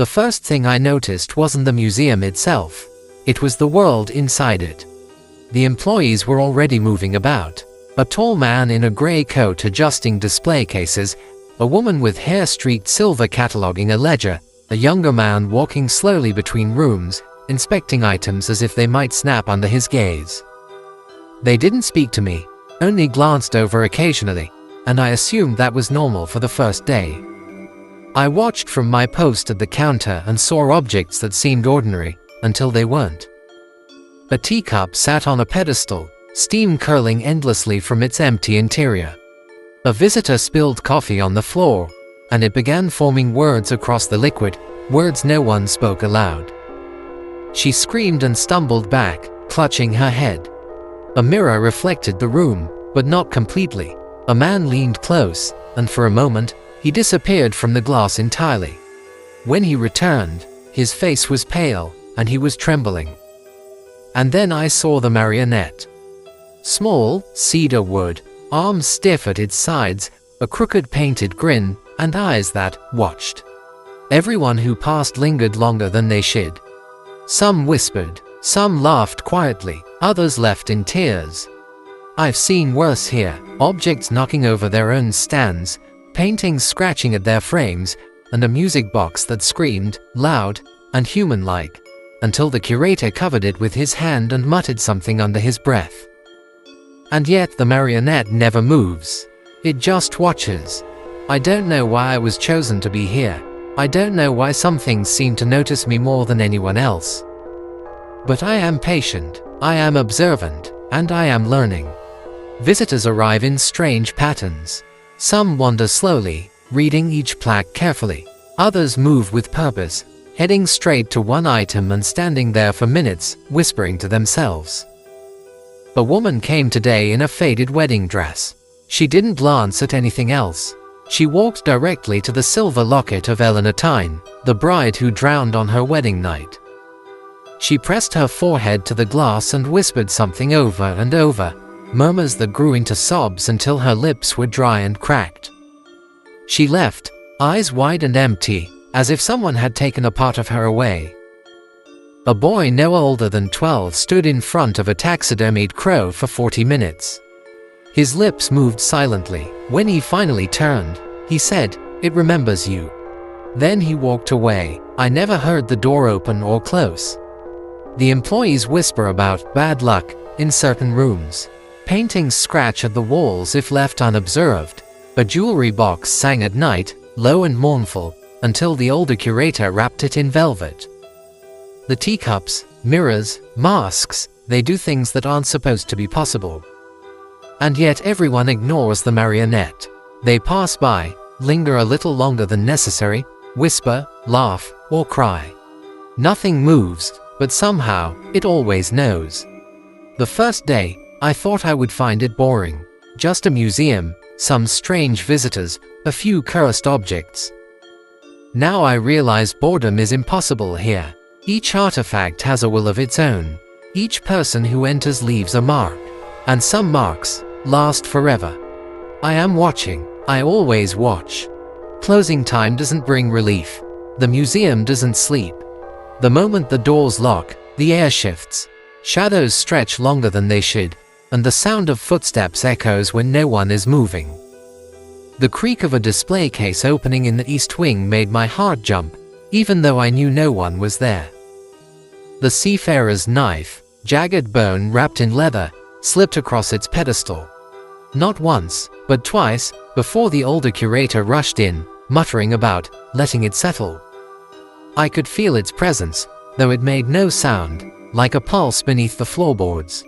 The first thing I noticed wasn't the museum itself. It was the world inside it. The employees were already moving about. A tall man in a gray coat adjusting display cases, a woman with hair streaked silver cataloging a ledger, a younger man walking slowly between rooms, inspecting items as if they might snap under his gaze. They didn't speak to me, only glanced over occasionally, and I assumed that was normal for the first day. I watched from my post at the counter and saw objects that seemed ordinary, until they weren't. A teacup sat on a pedestal, steam curling endlessly from its empty interior. A visitor spilled coffee on the floor, and it began forming words across the liquid, words no one spoke aloud. She screamed and stumbled back, clutching her head. A mirror reflected the room, but not completely. A man leaned close, and for a moment, he disappeared from the glass entirely. When he returned, his face was pale, and he was trembling. And then I saw the marionette. Small, cedar wood, arms stiff at its sides, a crooked painted grin, and eyes that watched. Everyone who passed lingered longer than they should. Some whispered, some laughed quietly, others left in tears. I've seen worse here, objects knocking over their own stands, paintings scratching at their frames, and a music box that screamed, loud and human-like, until the curator covered it with his hand and muttered something under his breath. And yet the marionette never moves. It just watches. I don't know why I was chosen to be here. I don't know why some things seem to notice me more than anyone else. But I am patient, I am observant, and I am learning. Visitors arrive in strange patterns. Some wander slowly, reading each plaque carefully. Others move with purpose, heading straight to one item and standing there for minutes, whispering to themselves. A woman came today in a faded wedding dress. She didn't glance at anything else. She walked directly to the silver locket of Eleanor Tyne, the bride who drowned on her wedding night. She pressed her forehead to the glass and whispered something over and over, murmurs that grew into sobs until her lips were dry and cracked. She left, eyes wide and empty, as if someone had taken a part of her away. A boy no older than 12 stood in front of a taxidermied crow for 40 minutes. His lips moved silently. When he finally turned, he said, "It remembers you." Then he walked away. I never heard the door open or close. The employees whisper about bad luck in certain rooms. Paintings scratch at the walls if left unobserved. A jewelry box sang at night, low and mournful, until the older curator wrapped it in velvet. The teacups, mirrors, masks, they do things that aren't supposed to be possible. And yet everyone ignores the marionette. They pass by, linger a little longer than necessary, whisper, laugh, or cry. Nothing moves, but somehow, it always knows. The first day, I thought I would find it boring. Just a museum, some strange visitors, a few cursed objects. Now I realize boredom is impossible here. Each artifact has a will of its own. Each person who enters leaves a mark. And some marks last forever. I am watching. I always watch. Closing time doesn't bring relief. The museum doesn't sleep. The moment the doors lock, the air shifts. Shadows stretch longer than they should, and the sound of footsteps echoes when no one is moving. The creak of a display case opening in the east wing made my heart jump, even though I knew no one was there. The seafarer's knife, jagged bone wrapped in leather, slipped across its pedestal. Not once, but twice, before the older curator rushed in, muttering about letting it settle. I could feel its presence, though it made no sound, like a pulse beneath the floorboards.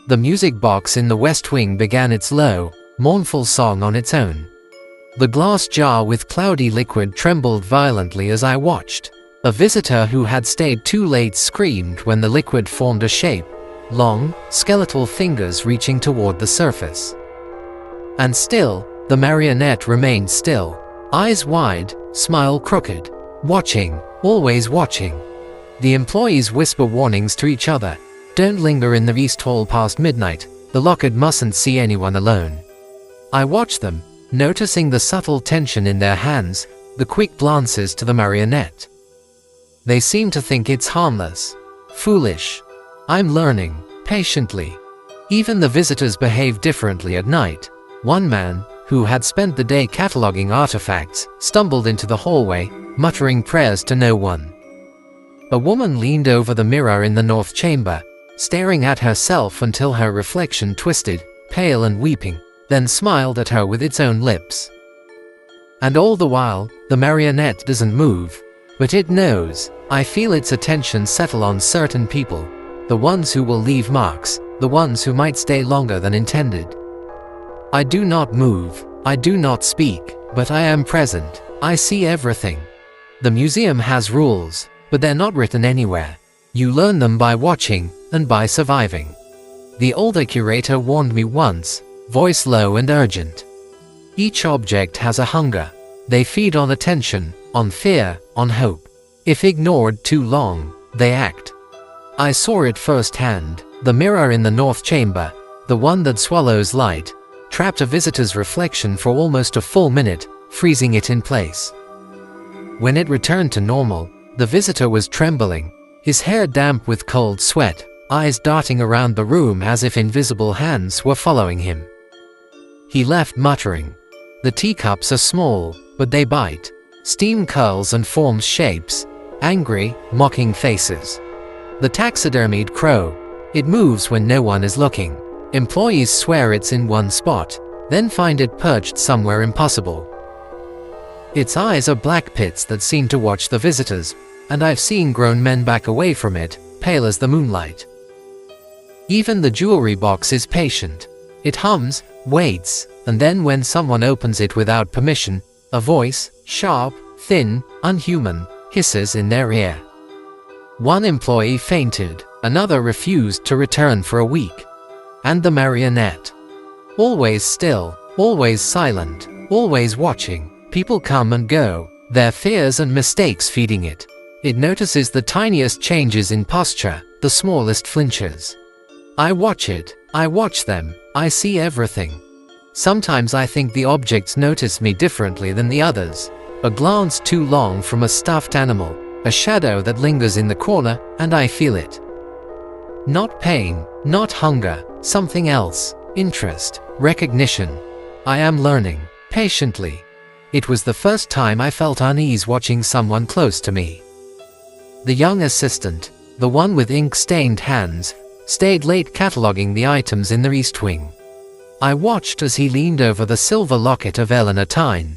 The music box in the west wing began its low, mournful song on its own. The glass jar with cloudy liquid trembled violently as I watched. A visitor who had stayed too late screamed when the liquid formed a shape, long, skeletal fingers reaching toward the surface. And still, the marionette remained still, eyes wide, smile crooked, watching, always watching. The employees whisper warnings to each other. Don't linger in the east hall past midnight, the locket mustn't see anyone alone. I watch them, noticing the subtle tension in their hands, the quick glances to the marionette. They seem to think it's harmless. Foolish. I'm learning, patiently. Even the visitors behave differently at night. One man, who had spent the day cataloging artifacts, stumbled into the hallway, muttering prayers to no one. A woman leaned over the mirror in the north chamber, staring at herself until her reflection twisted, pale and weeping, then smiled at her with its own lips. And all the while, the marionette doesn't move, but it knows. I feel its attention settle on certain people, the ones who will leave marks, the ones who might stay longer than intended. I do not move, I do not speak, but I am present. I see everything. The museum has rules, but they're not written anywhere. You learn them by watching, and by surviving. The older curator warned me once, voice low and urgent. Each object has a hunger. They feed on attention, on fear, on hope. If ignored too long, they act. I saw it firsthand. The mirror in the north chamber, the one that swallows light, trapped a visitor's reflection for almost a full minute, freezing it in place. When it returned to normal, the visitor was trembling, his hair damp with cold sweat, eyes darting around the room as if invisible hands were following him. He left muttering, "The teacups are small, but they bite. Steam curls and forms shapes, angry, mocking faces. The taxidermied crow. It moves when no one is looking. Employees swear it's in one spot, then find it perched somewhere impossible. Its eyes are black pits that seem to watch the visitors, and I've seen grown men back away from it, pale as the moonlight. Even the jewelry box is patient. It hums, waits, and then when someone opens it without permission, a voice, sharp, thin, unhuman, hisses in their ear. One employee fainted, another refused to return for a week. And the marionette. Always still, always silent, always watching. People come and go, their fears and mistakes feeding it. It notices the tiniest changes in posture, the smallest flinches. I watch it, I watch them, I see everything. Sometimes I think the objects notice me differently than the others. A glance too long from a stuffed animal, a shadow that lingers in the corner, and I feel it. Not pain, not hunger, something else, interest, recognition. I am learning, patiently. It was the first time I felt unease watching someone close to me. The young assistant, the one with ink-stained hands, stayed late cataloging the items in the east wing. I watched as he leaned over the silver locket of Eleanor Tyne.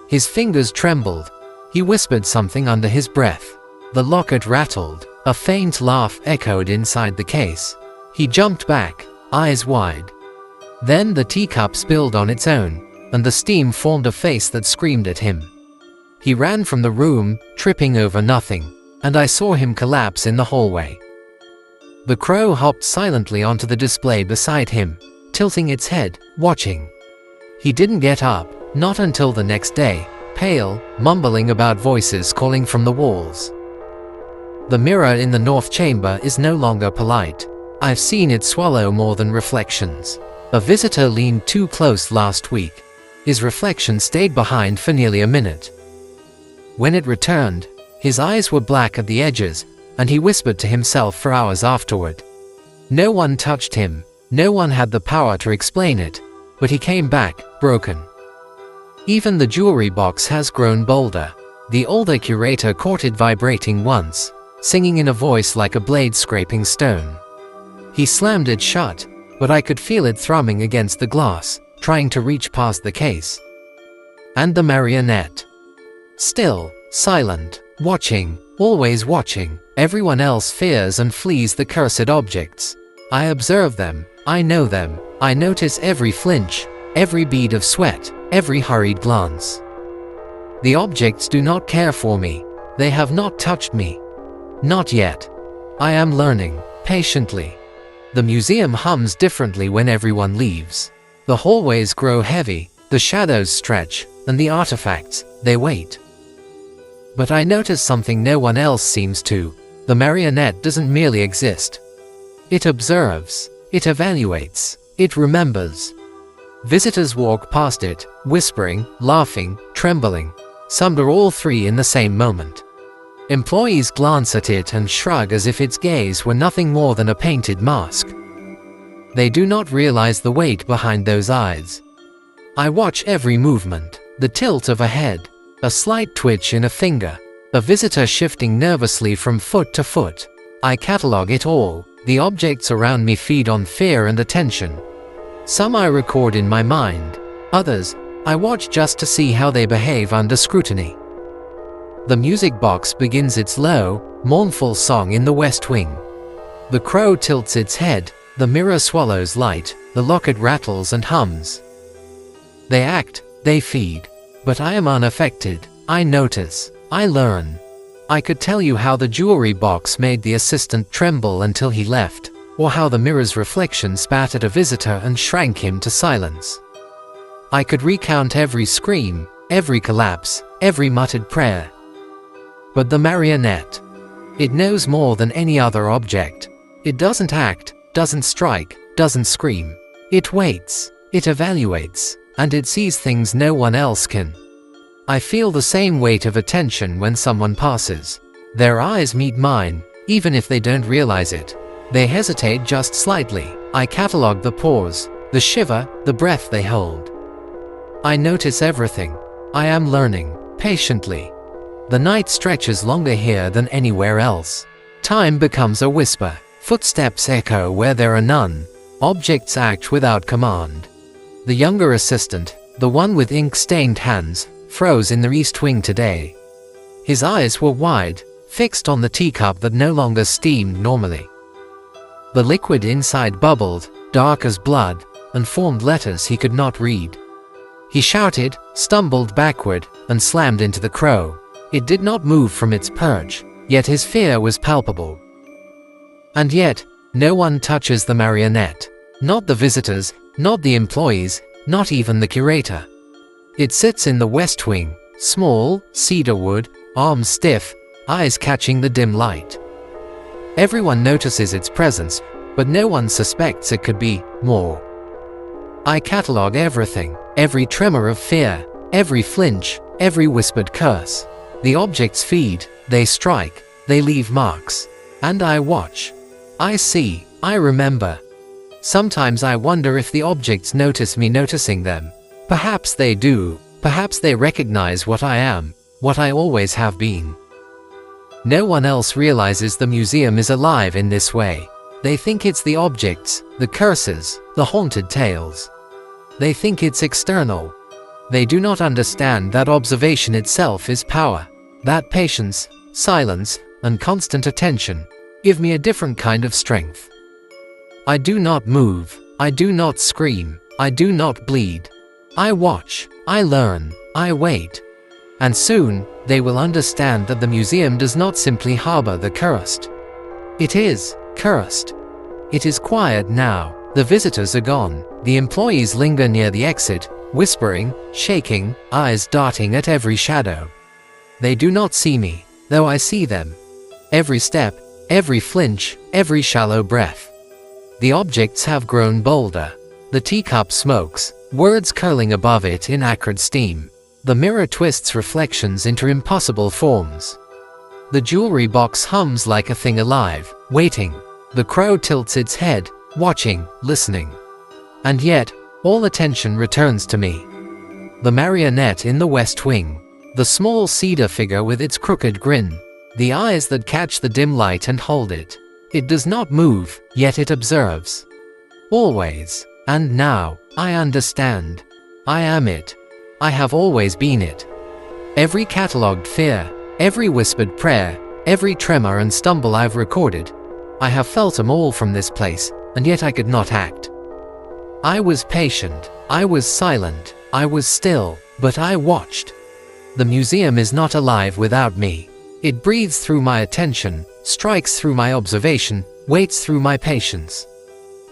His fingers trembled. He whispered something under his breath. The locket rattled. A faint laugh echoed inside the case. He jumped back, eyes wide. Then the teacup spilled on its own, and the steam formed a face that screamed at him. He ran from the room, tripping over nothing, and I saw him collapse in the hallway. The crow hopped silently onto the display beside him, tilting its head, watching. He didn't get up, not until the next day, pale, mumbling about voices calling from the walls. The mirror in the north chamber is no longer polite. I've seen it swallow more than reflections. A visitor leaned too close last week. His reflection stayed behind for nearly a minute. When it returned, his eyes were black at the edges, and he whispered to himself for hours afterward. No one touched him, no one had the power to explain it, but he came back, broken. Even the jewelry box has grown bolder. The older curator caught it vibrating once, singing in a voice like a blade scraping stone. He slammed it shut, but I could feel it thrumming against the glass, trying to reach past the case. And the marionette. Still, silent, watching, always watching. Everyone else fears and flees the cursed objects. I observe them, I know them, I notice every flinch, every bead of sweat, every hurried glance. The objects do not care for me. They have not touched me. Not yet. I am learning, patiently. The museum hums differently when everyone leaves. The hallways grow heavy, the shadows stretch, and the artifacts, they wait. But I notice something no one else seems to. The marionette doesn't merely exist. It observes, it evaluates, it remembers. Visitors walk past it, whispering, laughing, trembling. Some do all three in the same moment. Employees glance at it and shrug as if its gaze were nothing more than a painted mask. They do not realize the weight behind those eyes. I watch every movement, the tilt of a head, a slight twitch in a finger, a visitor shifting nervously from foot to foot. I catalog it all. The objects around me feed on fear and attention. Some I record in my mind, others I watch just to see how they behave under scrutiny. The music box begins its low, mournful song in the west wing. The crow tilts its head, the mirror swallows light, the locket rattles and hums. They act, they feed. But I am unaffected. I notice. I learn. I could tell you how the jewelry box made the assistant tremble until he left, or how the mirror's reflection spat at a visitor and shrank him to silence. I could recount every scream, every collapse, every muttered prayer. But the marionette, it knows more than any other object. It doesn't act, doesn't strike, doesn't scream. It waits, it evaluates, and it sees things no one else can. I feel the same weight of attention when someone passes. Their eyes meet mine, even if they don't realize it. They hesitate just slightly. I catalog the pause, the shiver, the breath they hold. I notice everything. I am learning, patiently. The night stretches longer here than anywhere else. Time becomes a whisper. Footsteps echo where there are none. Objects act without command. The younger assistant, the one with ink-stained hands, froze in the east wing today. His eyes were wide, fixed on the teacup that no longer steamed normally. The liquid inside bubbled, dark as blood, and formed letters he could not read. He shouted, stumbled backward, and slammed into the crow. It did not move from its perch, yet his fear was palpable. And yet, no one touches the marionette. Not the visitors, not the employees, not even the curator. It sits in the west wing, small, cedar wood, arms stiff, eyes catching the dim light. Everyone notices its presence, but no one suspects it could be more. I catalog everything, every tremor of fear, every flinch, every whispered curse. The objects feed, they strike, they leave marks. And I watch. I see, I remember. Sometimes I wonder if the objects notice me noticing them. Perhaps they do. Perhaps they recognize what I am, what I always have been. No one else realizes the museum is alive in this way. They think it's the objects, the curses, the haunted tales. They think it's external. They do not understand that observation itself is power. That patience, silence, and constant attention give me a different kind of strength. I do not move. I do not scream. I do not bleed. I watch. I learn. I wait. And soon, they will understand that the museum does not simply harbor the cursed. It is cursed. It is quiet now. The visitors are gone. The employees linger near the exit, whispering, shaking, eyes darting at every shadow. They do not see me, though I see them. Every step, every flinch, every shallow breath. The objects have grown bolder. The teacup smokes, words curling above it in acrid steam. The mirror twists reflections into impossible forms. The jewelry box hums like a thing alive, waiting. The crow tilts its head, watching, listening. And yet, all attention returns to me. The marionette in the west wing. The small cedar figure with its crooked grin. The eyes that catch the dim light and hold it. It does not move, yet it observes. Always. And now, I understand. I am it. I have always been it. Every catalogued fear, every whispered prayer, every tremor and stumble I've recorded, I have felt them all from this place, and yet I could not act. I was patient, I was silent, I was still, but I watched. The museum is not alive without me. It breathes through my attention, strikes through my observation, waits through my patience.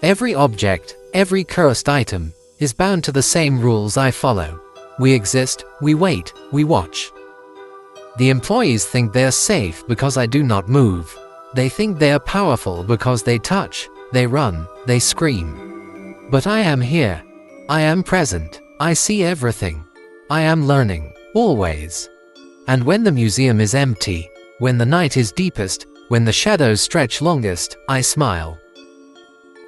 Every object, every cursed item, is bound to the same rules I follow. We exist, we wait, we watch. The employees think they are safe because I do not move. They think they are powerful because they touch, they run, they scream. But I am here. I am present. I see everything. I am learning, always. And when the museum is empty, When the night is deepest, when the shadows stretch longest, I smile.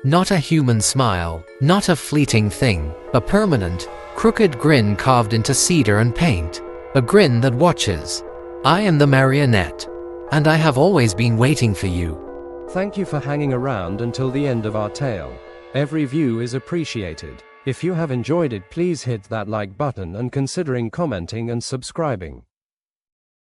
Not a human smile, not a fleeting thing, a permanent, crooked grin carved into cedar and paint. A grin that watches. I am the Marionette. And I have always been waiting for you. Thank you for hanging around until the end of our tale. Every view is appreciated. If you have enjoyed it, please hit that like button and considering commenting and subscribing.